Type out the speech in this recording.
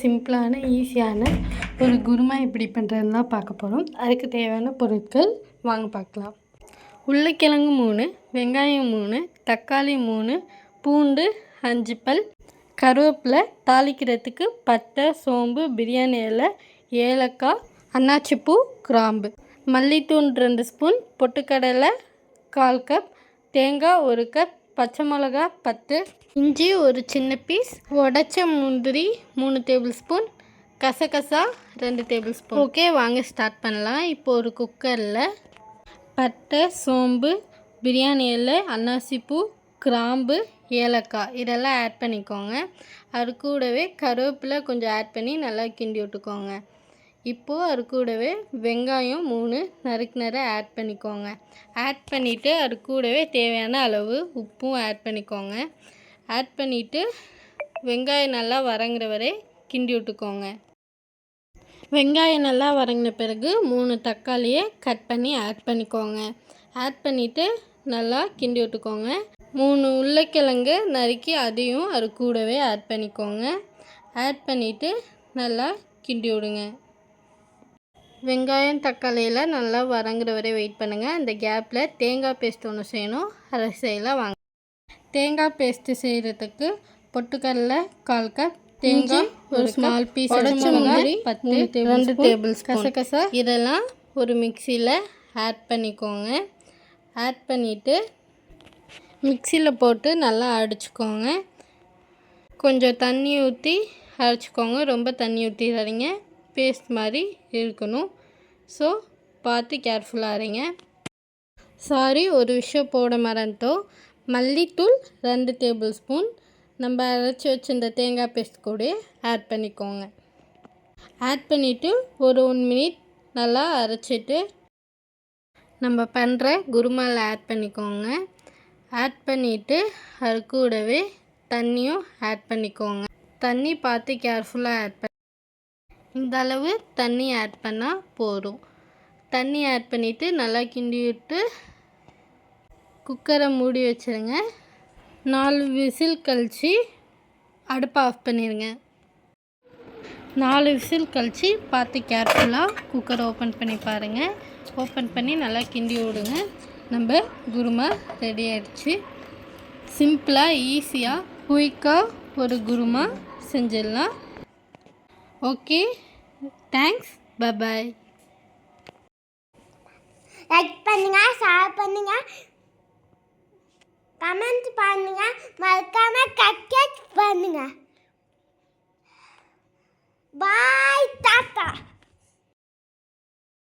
சிம்பிளான ஈஸியான ஒரு குருமா எப்படி பண்ணுறதுன்னு தான் பார்க்க போகிறோம். அதுக்கு தேவையான பொருட்கள் வாங்க பார்க்கலாம். உருளைக்கிழங்கு 3, வெங்காயம் 3, தக்காளி 3, பூண்டு 5 பல், கருவேப்பிலை, தாளிக்கிறதுக்கு பட்டை, சோம்பு, பிரியாணி இலை, ஏலக்காய், அன்னாச்சிப்பூ, கிராம்பு, மல்லித்தூள் 2 ஸ்பூன், பொட்டுக்கடலை 1/4 கப், தேங்காய் 1 கப், பச்சை மிளகா 10, இஞ்சி ஒரு சின்ன பீஸ், உடைச்ச முந்திரி 3 டேபிள் ஸ்பூன், கசகசா 2 டேபிள் ஸ்பூன். ஓகே, வாங்க ஸ்டார்ட் பண்ணலாம். இப்போ ஒரு குக்கரில் பட்டை, சோம்பு, பிரியாணி இலை, அன்னாசிப்பூ, கிராம்பு, ஏலக்காய் இதெல்லாம் ஆட் பண்ணிக்கோங்க. அது கூடவே கருவேப்பிலை கொஞ்சம் ஆட் பண்ணி நல்லா கிண்டி விட்டுக்கோங்க. இப்போது அது கூடவே வெங்காயம் 3 நறுக்குனரை ஆட் பண்ணிக்கோங்க. ஆட் பண்ணிவிட்டு அது கூடவே தேவையான அளவு உப்பும் ஆட் பண்ணிக்கோங்க. ஆட் பண்ணிவிட்டு வெங்காயம் நல்லா வதங்குற வரை கிண்டி விட்டுக்கோங்க. வெங்காயம் நல்லா வதங்கின பிறகு 3 தக்காளியை கட் பண்ணி ஆட் பண்ணிக்கோங்க. ஆட் பண்ணிவிட்டு நல்லா கிண்டி விட்டுக்கோங்க. 3 உருளைக்கிழங்கு நறுக்கி அதையும் அது கூடவே ஆட் பண்ணிக்கோங்க. ஆட் பண்ணிவிட்டு நல்லா கிண்டி விடுங்க. வெங்காயம் தக்காளியில் நல்லா வதங்குற வரை வெயிட் பண்ணுங்கள். அந்த கேப்பில் தேங்காய் பேஸ்ட் ஒன்று செய்யணும், அதை செய்யலாம் வாங்க. தேங்காய் பேஸ்ட்டு செய்கிறதுக்கு பொட்டுக்கடலை 1/4 கப், தேங்காய் ஒரு ஸ்மால் பீஸ், உடைச்ச முந்திரி 2 டேபிள் ஸ்பூன், கசகசா இதெல்லாம் ஒரு மிக்சியில் ஆட் பண்ணிக்கோங்க. ஆட் பண்ணிவிட்டு மிக்சியில் போட்டு நல்லா அடிச்சுக்கோங்க. கொஞ்சம் தண்ணி ஊற்றி அரைச்சிக்கோங்க. ரொம்ப தண்ணி ஊற்றிடாதீங்க, பேஸ்ட் மாதிரி இருக்கணும். ஸோ பார்த்து கேர்ஃபுல்லாக அரைங்க. சாரி, ஒரு விஷயம் போட மறந்துட்டோம். மல்லித்தூள் 2 டேபிள் ஸ்பூன் நம்ம அரைச்சி வச்சுருந்த தேங்காய் பேஸ்ட் கூட ஆட் பண்ணிக்கோங்க. ஆட் பண்ணிவிட்டு ஒரு 1 மினிட் நல்லா அரைச்சிட்டு நம்ம பண்ணுற குருமாவில் ஆட் பண்ணிக்கோங்க. ஆட் பண்ணிவிட்டு அது கூடவே தண்ணியும் ஆட் பண்ணிக்கோங்க. தண்ணி பார்த்து கேர்ஃபுல்லாக ஆட் பண்ணி இந்த அளவு தண்ணி ஆட் பண்ணால் போதும். தண்ணி ஆட் பண்ணிவிட்டு நல்லா கிண்டி விட்டு குக்கரை மூடி வச்சுருங்க. 4 விசில் கழித்து அடுப்பை ஆஃப் பண்ணிடுங்க. 4 விசில் கழித்து பார்த்து கேர்ஃபுல்லாக குக்கரை ஓப்பன் பண்ணி பாருங்கள். ஓப்பன் பண்ணி நல்லா கிண்டி விடுங்க. நம்ம குருமா ரெடி ஆகிடுச்சு. சிம்பிளாக ஈஸியாக குயிக்காக ஒரு குருமா செஞ்சிடலாம். ஓகே, தேங்க்ஸ், பாய். லைக் பண்ணுங்க, ஷேர் பண்ணுங்க, கமெண்ட் பண்ணுங்க, மறக்காம சப்ஸ்கிரைப் பண்ணுங்க.